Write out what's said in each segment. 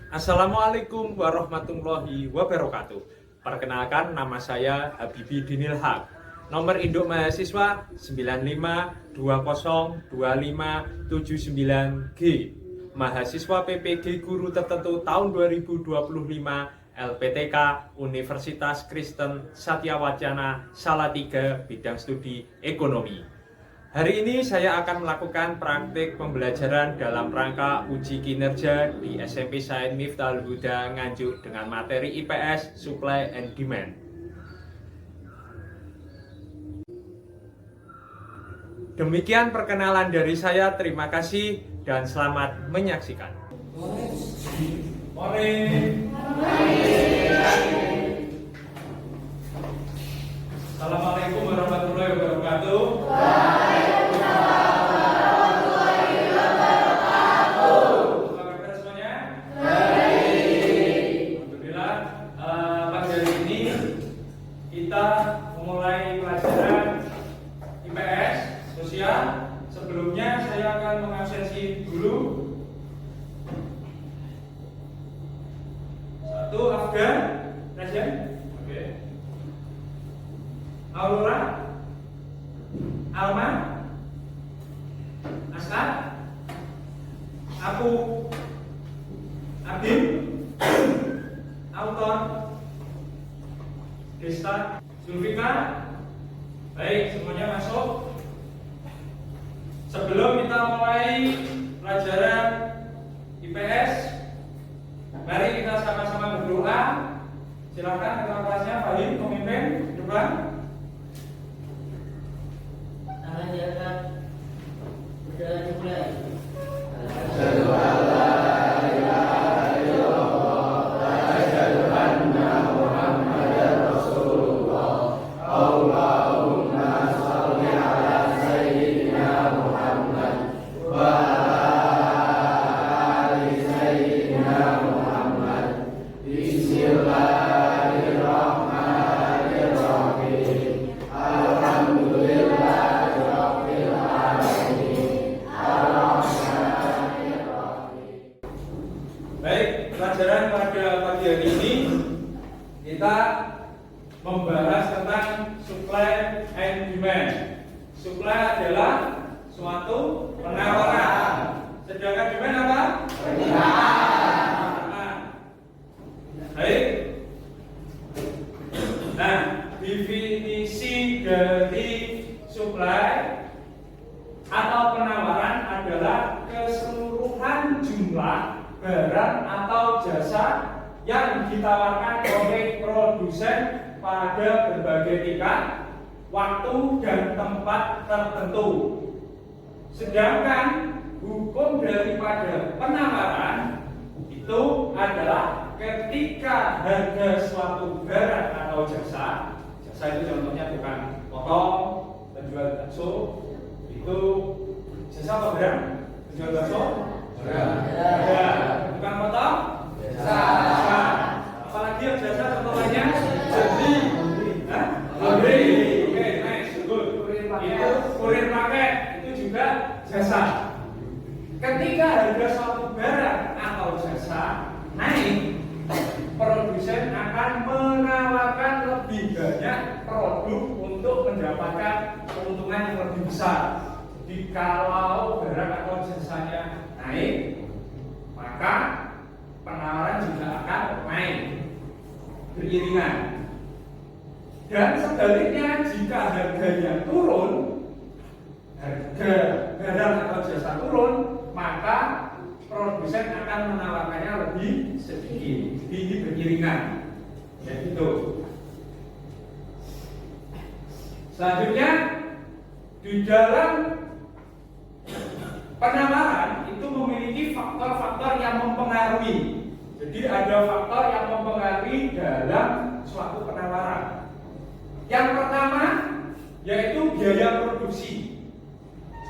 Assalamualaikum warahmatullahi wabarakatuh. Perkenalkan, nama saya Habibi Dinil Haq. Nomor induk mahasiswa 95202579G. Mahasiswa PPG Guru Tertentu tahun 2025 LPTK Universitas Kristen Satyawacana Salatiga, bidang studi ekonomi. Hari ini saya akan melakukan praktik pembelajaran dalam rangka uji kinerja di SMP Said Miftahul Huda Nganjuk dengan materi IPS Supply and Demand. Demikian perkenalan dari saya, terima kasih dan selamat menyaksikan. Assalamualaikum warahmatullahi wabarakatuh. Kita memulai pelajaran IPS sosial. Sebelumnya saya akan mengabsensi dulu. Satu, Afgan, Rajan, oke. Aurora, Alma, Asad, aku, Abim, Auton, Desta, Zulfika. Baik, semuanya masuk. Sebelum kita mulai pelajaran IPS, mari kita sama-sama berdoa. Silakan ketua kelasnya Fahim memimpin doa. Tangan diangkat, berdoa dimulai. Baik, pelajaran pada pagi hari ini kita membahas tentang supply and demand. Supply adalah suatu penawaran, sedangkan demand apa? Permintaan. Baik. Nah, definisi dari supply atau penawaran adalah keseluruhan jumlah barang atau jasa yang ditawarkan oleh produsen pada berbagai tingkat, waktu, dan tempat tertentu. Sedangkan hukum daripada penawaran itu adalah ketika harga suatu barang atau jasa itu contohnya tukang potong, penjual bakso, itu jasa apa barang? Penjual bakso? Ya, bukan potong? Jasa. Apalagi yang jasa contohnya? Jadi, laundry. Oke, nice, good. Itu kurir paket, itu juga jasa. Ketika harga suatu barang atau jasa naik, produsen akan menawarkan lebih banyak produk untuk mendapatkan keuntungan yang lebih besar. Jadi kalau barang atau jasanya naik, maka penawaran juga akan naik beriringan. Dan sebaliknya, jika harganya turun, harga barang atau jasa turun, maka produsen akan menawarkannya lebih sedikit. Jadi ini beriringan. Ya gitu. Selanjutnya, di dalam penawaran itu memiliki faktor-faktor yang mempengaruhi. Jadi ada faktor yang mempengaruhi dalam suatu penawaran. Yang pertama yaitu biaya produksi.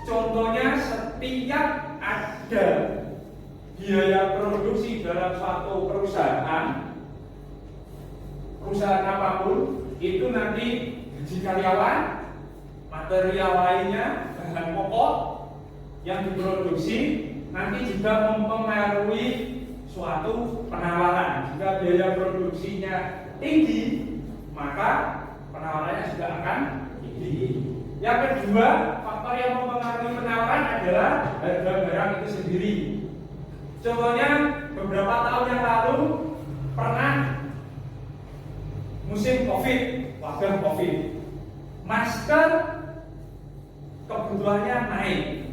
Contohnya, setiap ada biaya produksi dalam suatu perusahaan apapun, itu nanti gaji karyawan, material lainnya, bahan pokok yang diproduksi nanti juga mempengaruhi suatu penawaran. Jika biaya produksinya tinggi, maka penawarannya juga akan tinggi. Yang kedua, faktor yang mempengaruhi penawaran adalah harga barang itu sendiri. Contohnya, beberapa tahun yang lalu pernah musim COVID, wabah COVID, masker kebutuhannya naik,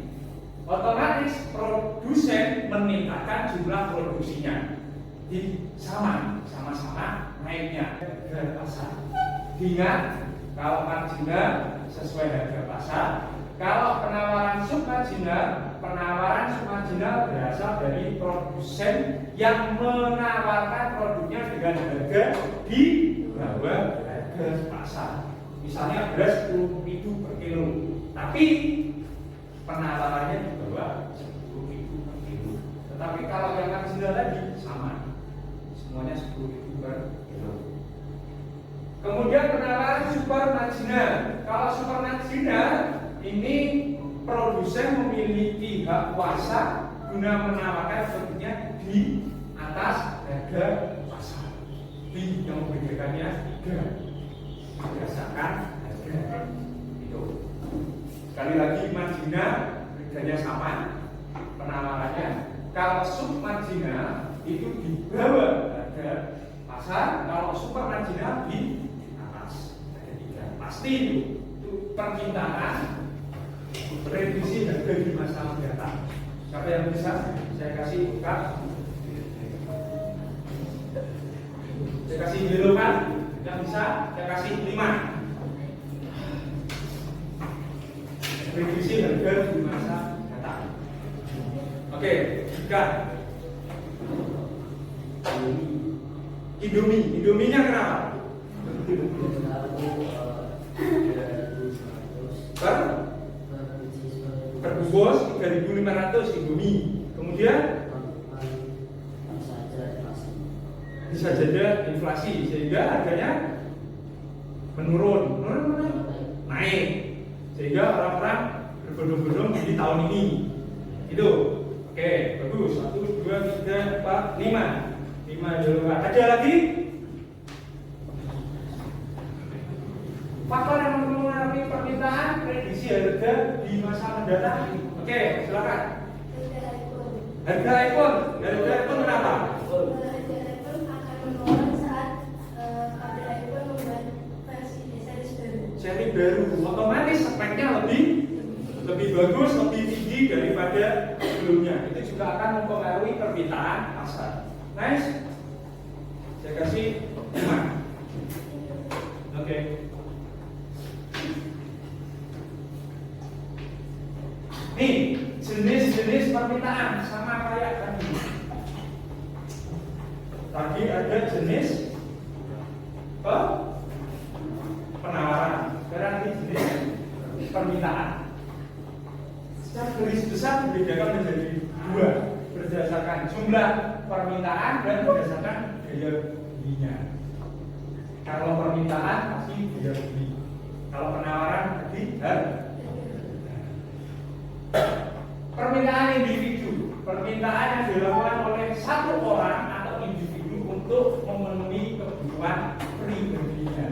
otomatis produsen meningkatkan jumlah produksinya. Sama-sama naiknya harga pasar. Ingat, kalau marginal sesuai harga pasar, kalau penawaran submarginal berasal dari produsen yang menawarkan produknya dengan harga di bawah harga pasar. Misalnya beras 10.000 per kilo, tapi penawarannya di bawah 10.000 per kilo. Tetapi kalau yang marginal tadi sama, semuanya 10.000 per kilo. Kemudian penawaran super marginal. Kalau super marginal ini produsen memiliki hak kuasa guna menawarkan produknya di atas harga pasar. Yang membedakannya 3 berdasarkan harga itu. Sekali lagi, marginal harganya sama, penawarannya. Kalau submarginal itu di bawah harga pasar, kalau super marginal di atas. Ada 3. Pasti itu permintaan revisi harga di masa mendatang. Siapa yang bisa? Saya kasih buka. Saya kasih jelukan. Yang bisa, saya kasih 5. Revisi harga di masa mendatang. Oke, 3. Indominya kenapa? Perbungkus 3.500 Indomie. Kemudian bisa saja inflasi sehingga harganya menurun, naik, sehingga orang-orang berbondong-bondong di tahun ini. Itu, oke, bagus. 1, 2, 3, 4, 5 dulu. Ada lagi? Faktor yang mempengaruhi permintaan prediksi harga di masa mendatang. Oke, silakan. Harga iPhone kenapa? Harga iPhone akan menurun saat pada iPhone membuat versi seri baru. Otomatis speknya lebih bagus, lebih tinggi daripada sebelumnya. Itu juga akan mempengaruhi permintaan pasar. Nice. Saya kasih 5. Oke. Nih, jenis-jenis permintaan sama kayak tadi. Tadi ada jenis penawaran, sekarang ini jenis permintaan. Secara garis besar dibedakan menjadi 2 berdasarkan jumlah permintaan dan berdasarkan daya belinya. Kalau permintaan pasti daya beli. Kalau penawaran tadi permintaan individu, permintaan yang dilakukan oleh satu orang atau individu untuk memenuhi kebutuhan pribadinya.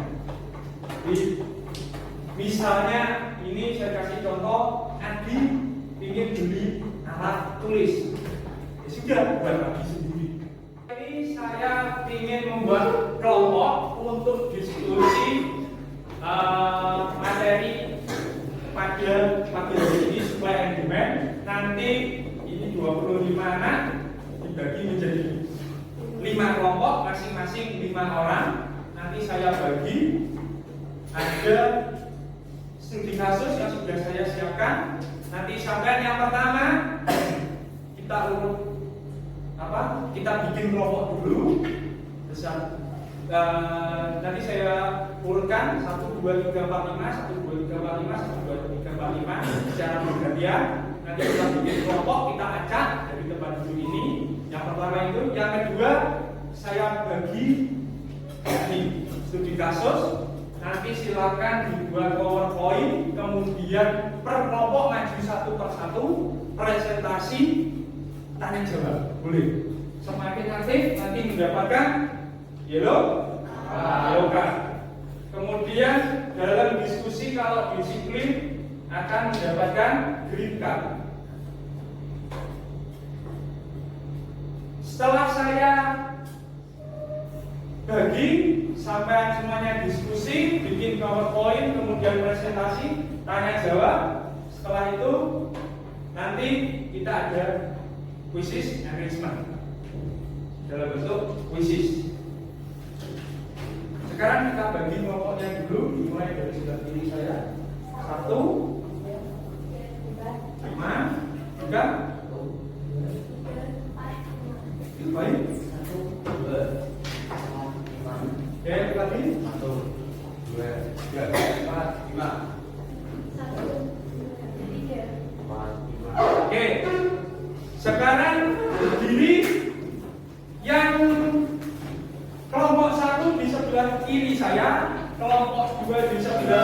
Jadi, misalnya ini saya kasih contoh, Adi ingin beli alat tulis, ya sudah buat Adi sendiri. Ini saya ingin membuat kelompok untuk diskusi materi pada pagi hari ini supply and demand. Nanti ini 25 anak dibagi menjadi 5 kelompok, masing-masing 5 orang. Nanti saya bagi, ada studi kasus yang sudah saya siapkan. Nanti sampai yang pertama kita urut kita bikin kelompok dulu. Nanti saya urutkan 1, 2, 3, 4, 5, 1, 2, 3, 4, 5, 1, 2, 3, 4, 5 secara bergantian. Nanti kita bikin kelompok, kita acak dari tempat duduk ini. Yang pertama itu, yang kedua saya bagi ini studi kasus. Nanti silakan dibuat PowerPoint, kemudian per kelompok maju satu persatu, presentasi, tanya jawab, boleh. semakin aktif nanti mendapatkan yellow card. Kemudian dalam diskusi kalau disiplin akan mendapatkan green card. Setelah saya bagi sampai semuanya diskusi, bikin PowerPoint, kemudian presentasi, tanya jawab. Setelah itu nanti kita ada quizzes enrichment dalam bentuk quizzes. Sekarang kita bagi kelompoknya dulu, dimulai dari sebelah kiri saya. 1, 5, 3, baik. 1, 2, 5. Oke, lagi. 1, 2, 3, 4, 5. 1, 2, 3. 4, 5. Oke. Sekarang berdiri yang kelompok 1 di sebelah kiri saya, kelompok 2 di sebelah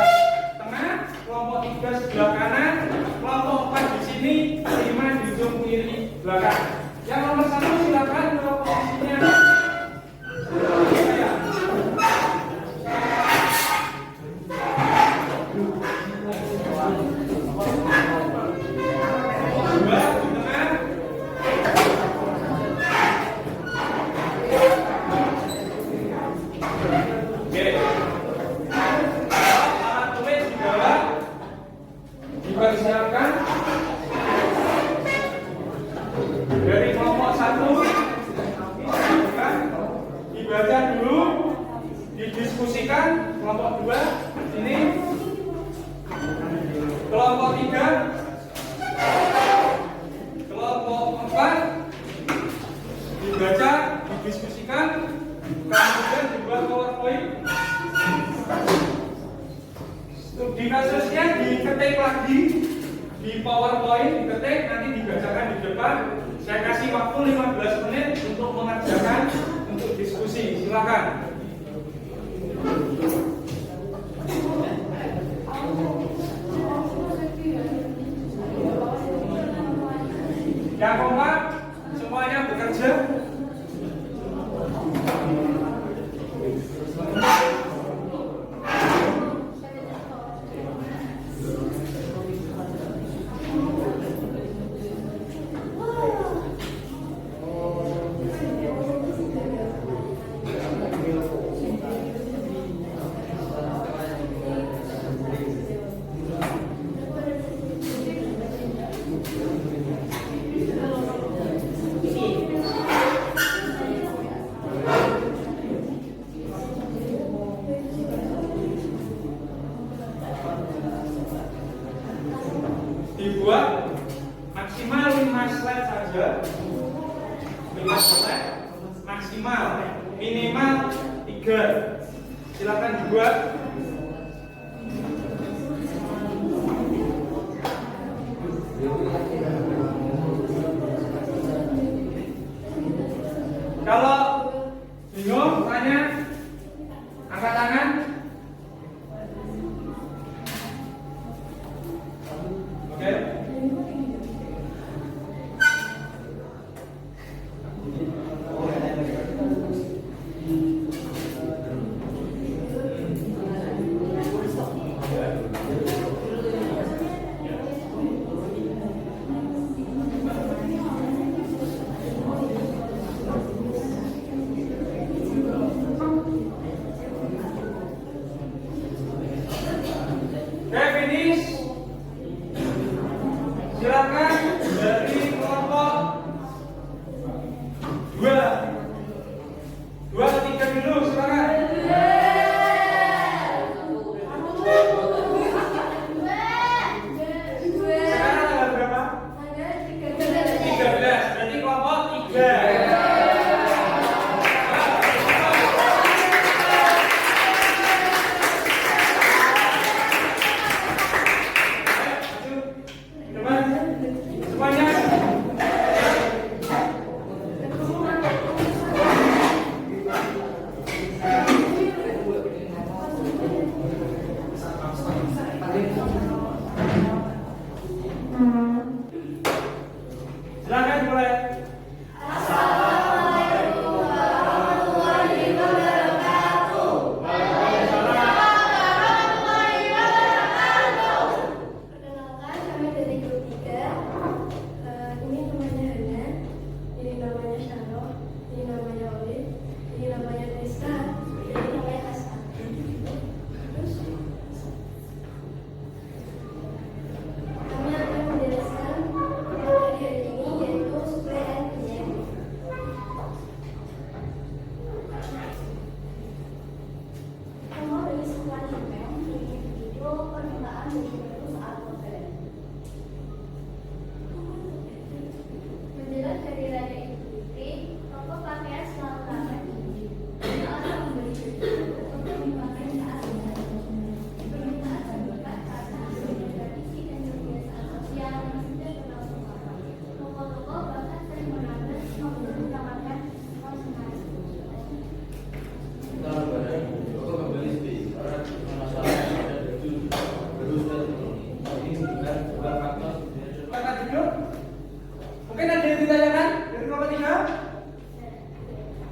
tengah, kelompok 3 sebelah kanan, kelompok 4 di sini, 5 di ujung kiri belakang. Yang nomor 1 silakan ke posisinya. Dipersiapkan dari kelompok 1 dibaca dulu, didiskusikan. Kelompok 2 ini, kelompok 3, kelompok 4 dibaca, didiskusikan, kemudian dibuat PowerPoint. Studi kasusnya diketik lagi di PowerPoint, diketik, nanti dibacakan di depan. Saya kasih waktu 15 menit untuk mengerjakan, untuk diskusi. Silakan. Yang kompak, semuanya bekerja. Dibuat maksimal 5 slide saja, 5 slide maksimal, minimal 3. Silakan dibuat. Kalau bingung tanya, angkat tangan. Oke.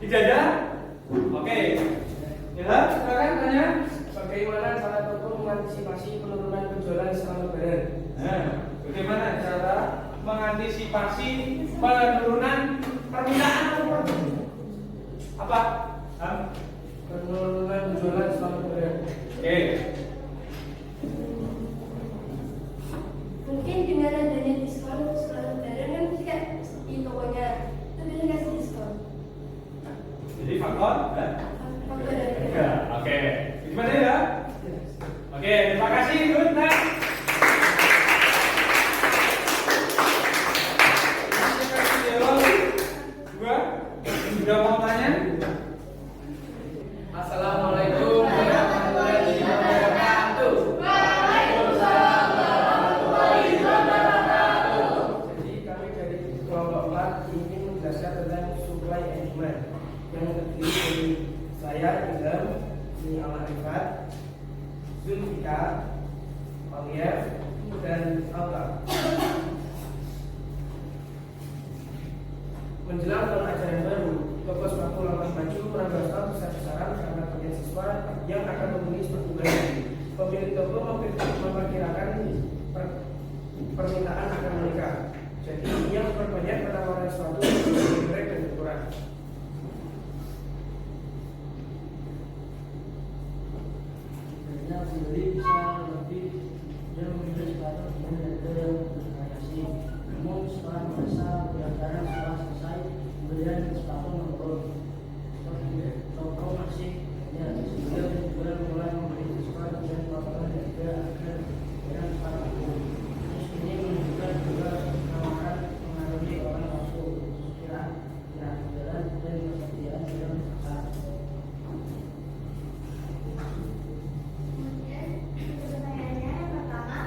Tidak ada? Oke. Ya, silakan tanya. Bagaimana cara toko mengantisipasi penurunan penjualan setelah Lebaran? Nah, bagaimana cara mengantisipasi penurunan permintaan? Apa? Hah? Penurunan penjualan setelah Lebaran. Oke. Mungkin dengan adanya diskon setelah lebaran kan juga di tokonya itu bisa kasih diskon. Jadi faktor? Faktor dari Ya, oke. Gimana ya? Oke, terima kasih. Good night. Dua, sudah mau tanya? Assalamualaikum warahmatullahi wabarakatuh. Jadi kami dari kelompok 4 ingin menjelaskan tentang supply and demand yang terdiri dari saya, Ilham, ini Al-Arifat, Zulfika, Oliver, dan Alta. Menjelang tahun ajaran baru, toko sepatu lapas baju merambah stok besar-besaran karena banyak siswa yang akan membeli sepatu baru. Pemilik toko memperkirakan permintaan akan meningkat. Jadi ia memperbanyak penawaran sepatu yang direct dan berkurang. Sebenarnya pembeli bisa lebih dan membeli sepatu dengan harga yang bervariasi. Namun setelah masa pendaftaran setelah selesai, pembelian sepatu menurun. Toko masih banyak sehingga penjual mulai membeli diskon dan potongan harga agar barang sepatu. Terus ini menunjukkan juga penawaran mengaruhi orang masuk kira jalan dan persediaan dalam pasar. Kemudian pertanyaannya yang pertama,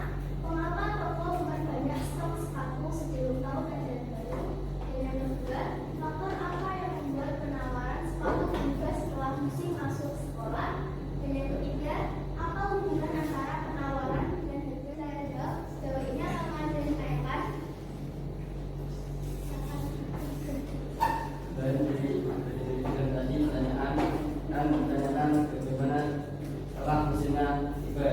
mengapa toko memperbanyak stok sepatu sebelum tahun ajaran baru? Dan yang kedua, faktor apa yang membuat penawaran sepatu berubah setelah musim masuk sekolah? Dan yang ketiga, apa hubungan antara penawaran dan harga? Saya jawab, sejauh ini akan ada yang ditanyakan. Dan dari tadi pertanyaan kan menanyakan bagaimana setelah musimnya tiba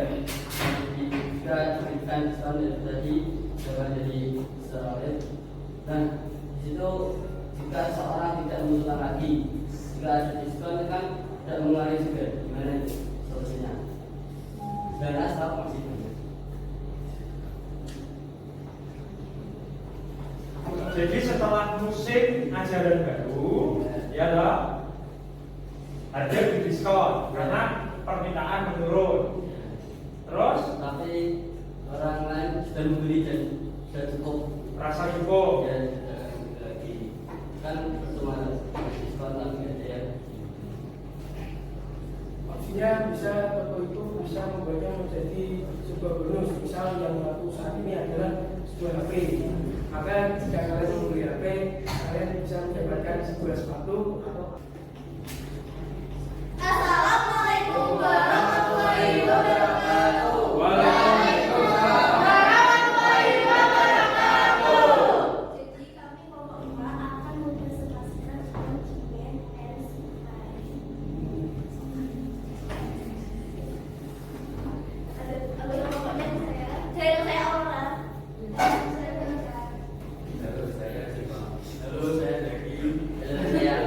jika diberikan diskon dari tadi jangan jadi solid. Nah di situ jika seorang tidak membutuhkan lagi, jika ada diskon kan tidak mengurangi juga, gimana itu solusinya? Karena stok masih banyak. Jadi setelah musim ajaran baru, ya toh, harga di diskon karena permintaan menurun. Terus Tapi orang lain sudah membeli dan sudah cukup, rasa cukup. ya sudah membeli lagi. Kan cuma diskon tapi nggak ada yang Maksudnya bisa toko itu bisa membuatnya menjadi sebuah bonus. Misal yang laku saat ini adalah sebuah HP. Maka jika kalian membeli HP, kalian bisa mendapatkan sebuah sepatu atau Assalamualaikum warahmatullahi wabarakatuh. Waalaikumsalam. Warahmatullahi wabarakatuh. Jadi kami kelompok 4 akan mempresentasikan konsumen and supply. Ada kelompoknya saya Aura. Saya Bangga. Halo saya Zaki. Halo saya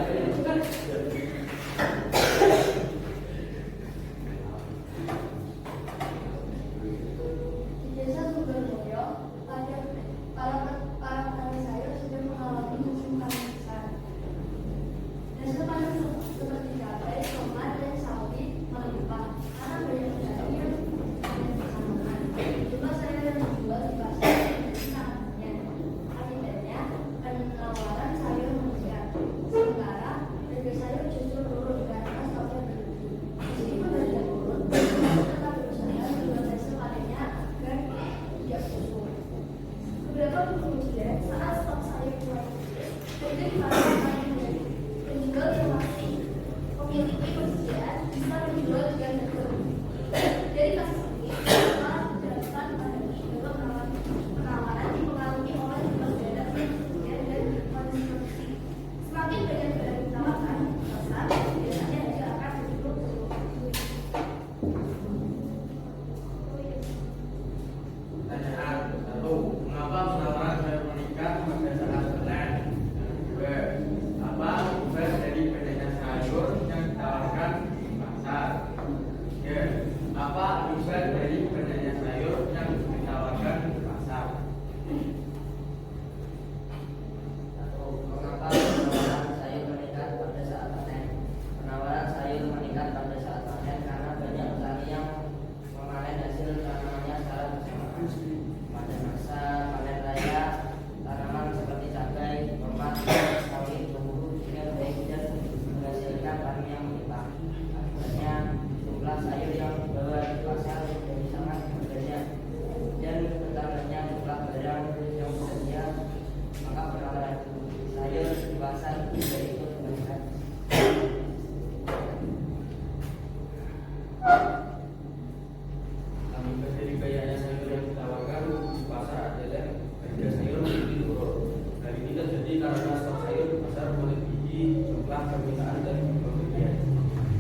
permintaan dan pembelian.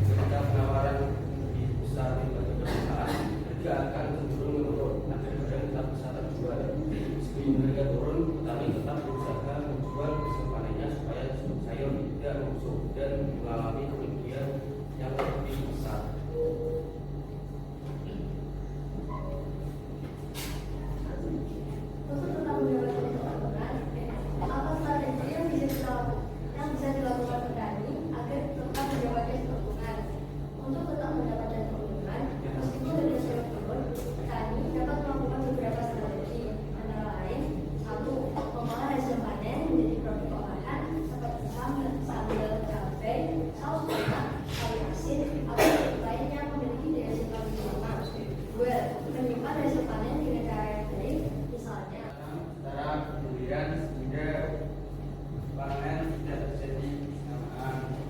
Ketika penawaran lebih besar daripada permintaan, harga akan cenderung menurun. Akhir barang tetap bisa terjual. Sebelum harga turun, petani tetap berusaha menjual hasil panennya supaya stok sayur tidak membusuk dan mengalami kerugian yang lebih besar. Untuk tetap mendapatkan keuntungan, apa strategi yang bisa dilakukan petani agar tetap mendapatkan keuntungan? Untuk tetap mendapatkan keuntungan, meskipun harga sayur turun, petani dapat melakukan beberapa strategi, antara lain: 1. Mengolah hasil panen menjadi produk olahan seperti sambal cabai, saus tomat, kari asin, atau produk lainnya memiliki daya simpan lebih lama. 2. Menyimpan hasil panen dengan cara yang baik, misalnya Secara kemudian sehingga panen tidak terjadi kesamaan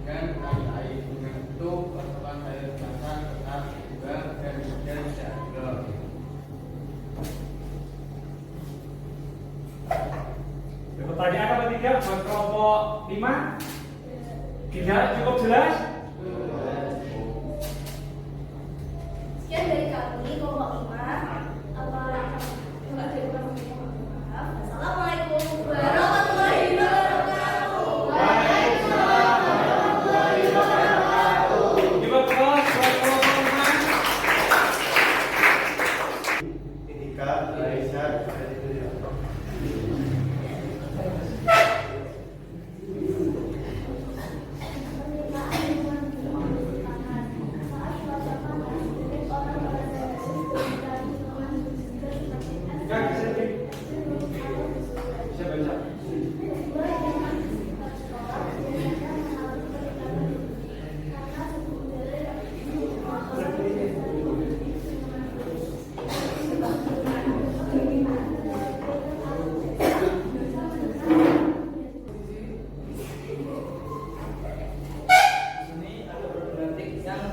dengan air dengan itu pasokan sayur biasa tetap seimbang dan tidak drop. Pertanyaan nomor 3 buat kelompok 5. Tidak cukup jelas? sekian dari kami kelompok 5. Assalamualaikum warahmatullahi wabarakatuh. Coba kelas buat kelompok 5. Indika, Aisyah, dan itu ya. Enggak bisa bisa baca. Di sini ada problematik yang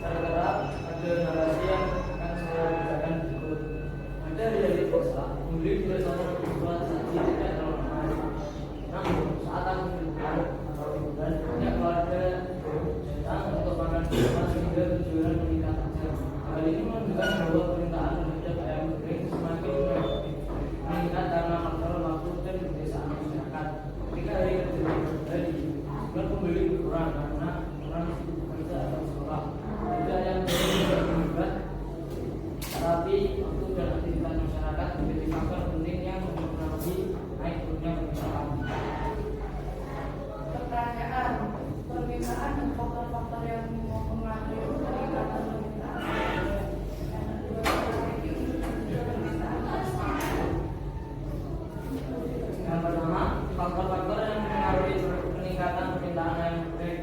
tertera, ada narasi yang akan saya bacakan berikut. Ada dari kosa, pembeli tidak sama kebutuhan saji tidak terlalu mahal. Namun saat aku liburan atau liburan, banyak keluarga datang untuk makan bersama sehingga penjualan meningkat tajam. Hal ini menunjukkan bahwa permintaan terhadap ayam goreng semakin meningkat karena faktor waktu dan kebiasaan masyarakat. Ketika hari kerja terjadi, jumlah pembeli berkurang karena orang sibuk bekerja atau sekolah. Harga ayam goreng tidak meningkat, tapi waktu dan aktivitas masyarakat menjadi faktor penting yang mempengaruhi naik turunnya permintaan. Pertanyaan, permintaan dan faktor-faktor yang mempengaruhi peningkatan permintaan. Yang pertama, faktor-faktor yang mempengaruhi peningkatan permintaan ayam goreng.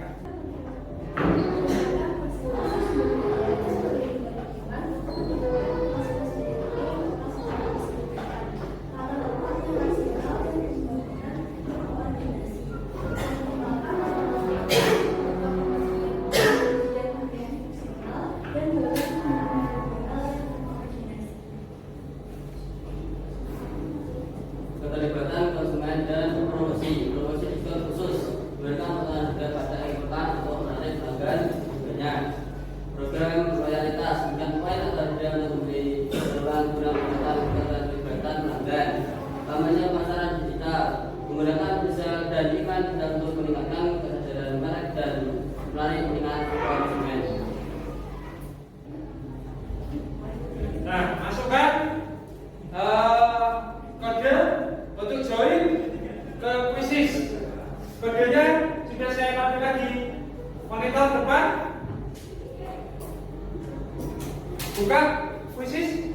Keterlibatan konsumen dan promosi. Promosi diskon khusus memberikan potongan harga pada ikutan atau menarik pelanggan banyak. Program loyalitas memberikan poin atau hadiah untuk membeli perluan guna meningkatkan keterlibatan pelanggan. Kampanye pemasaran digital menggunakan presale dan iklan untuk meningkatkan kesadaran merek dan menarik minat konsumen. Nah, masukkan kode untuk join ke kuisis. Kodenya sudah saya tampilkan di monitor depan. Buka kuisis.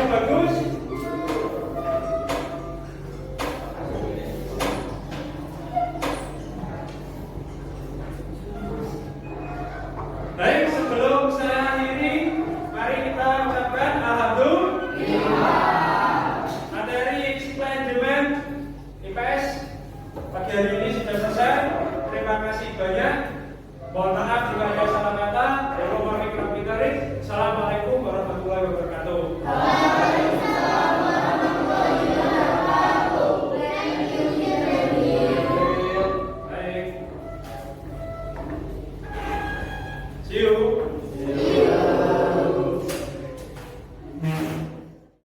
yang bagus.